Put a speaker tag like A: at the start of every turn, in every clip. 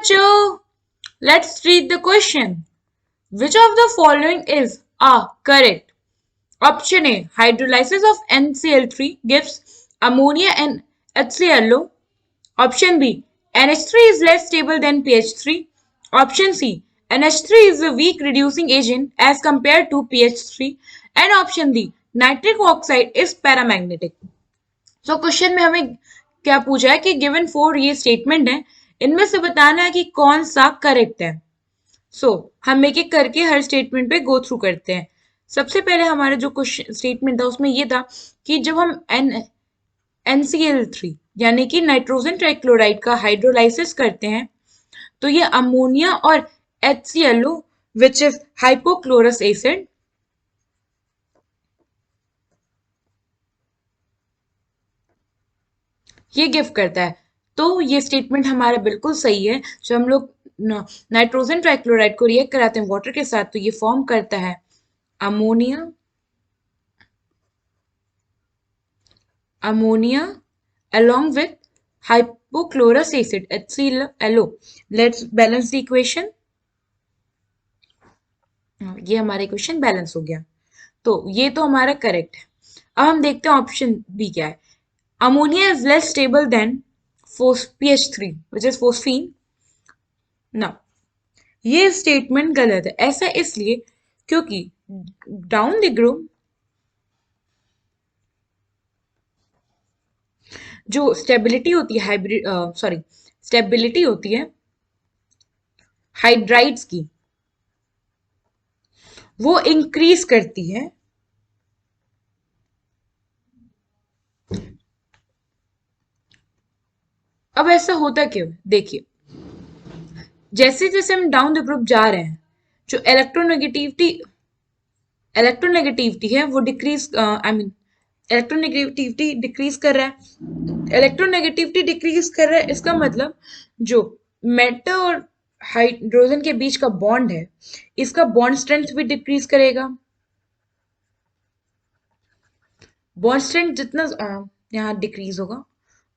A: बच्चों, let's read the question. Which of the following is correct? Option A, hydrolysis of NCl3 gives ammonia and HClO. Option B, NH3 is less stable than pH3. Option C, NH3 is a weak reducing agent as compared to pH3. And option D, nitric oxide is paramagnetic. So question में हमें क्या पूछा है कि given 4 ये statement है, इनमें से बताना है कि कौन सा करेक्ट है। हम एक एक करके हर स्टेटमेंट पे गो थ्रू करते हैं। सबसे पहले हमारा जो क्वेश्चन स्टेटमेंट था उसमें ये था कि जब हम NCl3 यानी कि नाइट्रोजन ट्राइक्लोराइड का हाइड्रोलाइसिस करते हैं तो ये अमोनिया और HClO which is hypochlorous acid ये गिव करता है। तो ये स्टेटमेंट हमारा बिल्कुल सही है। जब हम लोग नाइट्रोजन ट्राइक्लोराइड को रिएक्ट कराते हैं वाटर के साथ तो ये फॉर्म करता है ammonia along with hypochlorous acid HClO. Let's balance the equation. ये हमारा इक्वेशन बैलेंस हो गया। तो ये तो हमारा करेक्ट है। अब हम देखते हैं ऑप्शन बी क्या है। Ammonia is less stable then pH3 which is phosphine. Now ये स्टेटमेंट गलत है। ऐसा इसलिए क्योंकि डाउन द ग्रुप जो स्टेबिलिटी होती है स्टेबिलिटी होती है हाइड्राइड्स की वो इंक्रीज करती है अब ऐसा होता क्यों? देखिए, जैसे जैसे हम डाउन द ग्रुप जा रहे हैं जो इलेक्ट्रोनेगेटिविटी है वो डिक्रीज इलेक्ट्रोनेगेटिविटी डिक्रीज कर रहा है। इलेक्ट्रोनेगेटिविटी डिक्रीज कर रहा है इसका मतलब जो मेटल और हाइड्रोजन के बीच का बॉन्ड है इसका बॉन्ड स्ट्रेंथ भी डिक्रीज करेगा। बॉन्ड स्ट्रेंथ जितना यहाँ डिक्रीज होगा,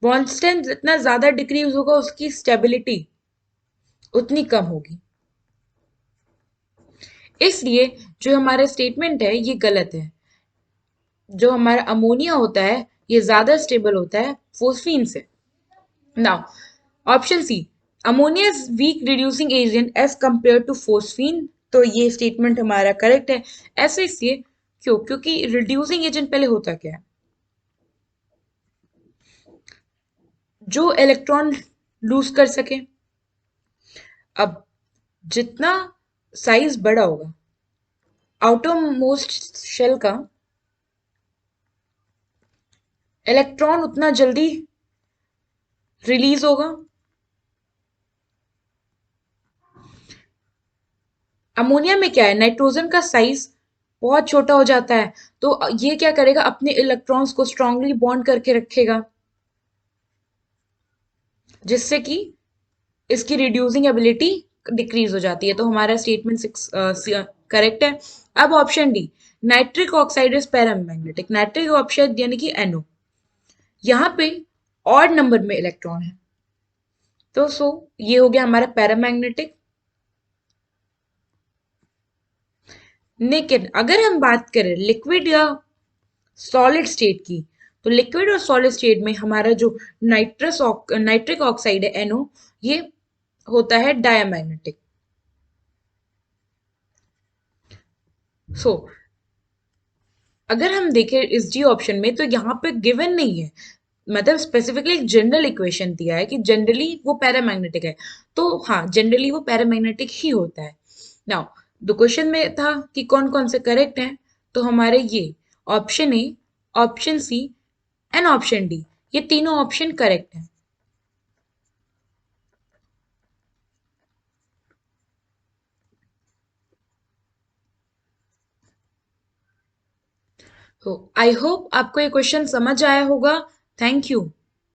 A: बॉन्ड स्ट्रेंथ जितना ज्यादा डिक्रीज होगा उसकी स्टेबिलिटी उतनी कम होगी। इसलिए जो हमारा स्टेटमेंट है ये गलत है। जो हमारा अमोनिया होता है ये ज्यादा स्टेबल होता है फोस्फीन से। Now option C, ammonia is weak reducing agent as compare to phosphine. तो ये स्टेटमेंट हमारा करेक्ट है। ऐसे इसलिए क्योंकि रिड्यूसिंग एजेंट पहले होता क्या है, जो इलेक्ट्रॉन लूज कर सके। अब जितना साइज बड़ा होगा आउटर मोस्ट शेल का इलेक्ट्रॉन उतना जल्दी रिलीज होगा। अमोनिया में क्या है, नाइट्रोजन का साइज बहुत छोटा हो जाता है तो ये क्या करेगा, अपने इलेक्ट्रॉन्स को स्ट्रांगली बॉन्ड करके रखेगा जिससे कि इसकी रिड्यूसिंग एबिलिटी डिक्रीज हो जाती है। तो हमारा स्टेटमेंट 6 करेक्ट है। अब option D, nitric oxide is paramagnetic. Nitric oxide यानी कि NO, यहाँ पे ऑड नंबर में इलेक्ट्रॉन है तो ये हो गया हमारा पैरामैग्नेटिक। लेकिन अगर हम बात करें लिक्विड या सॉलिड स्टेट की तो लिक्विड और सॉलिड स्टेट में हमारा जो नाइट्रिक ऑक्साइड है NO ये होता है डायमैग्नेटिक। अगर हम देखें इस डी ऑप्शन में तो यहाँ पे गिवन नहीं है, मतलब स्पेसिफिकली एक जनरल इक्वेशन दिया है कि जनरली वो पैरामैग्नेटिक है। तो हाँ, जनरली वो पैरामैग्नेटिक ही होता है। नाउ द क्वेश्चन में था कि कौन कौन से करेक्ट हैं, तो हमारे ये option A, option C and option D, ये तीनों ऑप्शन करेक्ट हैं। तो आई होप आपको ये क्वेश्चन समझ आया होगा। Thank you.